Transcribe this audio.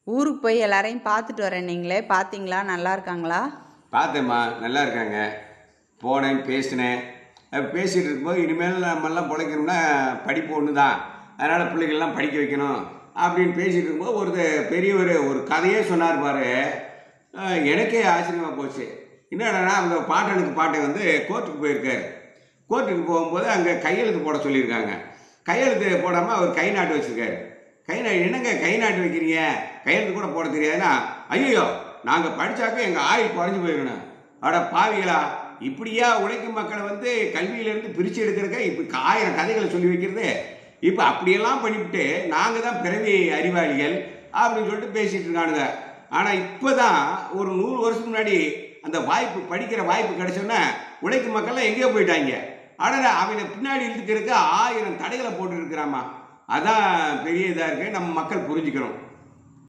ஊருக்கு போய் எல்லாரையும் பார்த்துட்டு வரேன். நீங்களே பார்த்தீங்களா? நல்லா இருக்காங்களா? பார்த்தேம்மா, நல்லா இருக்காங்க. போனேன், பேசினேன். பேசிகிட்டு இருக்கும்போது இனிமேல் நம்மெல்லாம் பிழைக்கணும்னா படிப்பு ஒன்று தான், அதனால் பிள்ளைகள்லாம் படிக்க வைக்கணும் அப்படின்னு பேசிகிட்டு இருக்கும்போது பெரிய ஒரு கதையே சொன்னார் பாரு. எனக்கே ஆச்சரியமாக போச்சு. என்னடனா அந்த பாட்டனுக்கு பாட்டை கோர்ட்டுக்கு போயிருக்காரு. கோர்ட்டுக்கு போகும்போது அங்கே கையெழுத்து போட சொல்லியிருக்காங்க. கையெழுத்து போடாமல் அவர் கை நாட்டு வச்சுருக்காரு. என்னங்க கை நாட்டு வைக்கிறீங்க, கையெழுத்து கூட போட தெரியாதுன்னா, ஐயோ நாங்கள் படித்தாக்க எங்கள் ஆயுள் குறைஞ்சி போயிடணும். அட பாவிகளா, இப்படியா உழைக்கும் மக்களை கல்வியிலேருந்து பிரித்து எடுக்கிறக்க இப்போ 1000 கதைகளை சொல்லி வைக்கிறது. இப்போ அப்படியெல்லாம் பண்ணிவிட்டு நாங்கள் தான் பிறவி அறிவாளிகள் அப்படின்னு சொல்லிட்டு பேசிகிட்டு இருக்கானுங்க. ஆனால் இப்போ தான் ஒரு 100 வருஷத்துக்கு முன்னாடி அந்த வாய்ப்பு, படிக்கிற வாய்ப்பு கிடைச்சோன்னே உழைக்கும் மக்கள்லாம் எங்கேயோ போயிட்டாங்க. ஆனால் அவனை பின்னாடி இழுத்துக்கிறதுக்கு 1000 தடைகளை போட்டு இருக்கிறாமா. அதான் பெரிய இதாக இருக்குது. நம்ம மக்கள் புரிஞ்சுக்கிறோம்.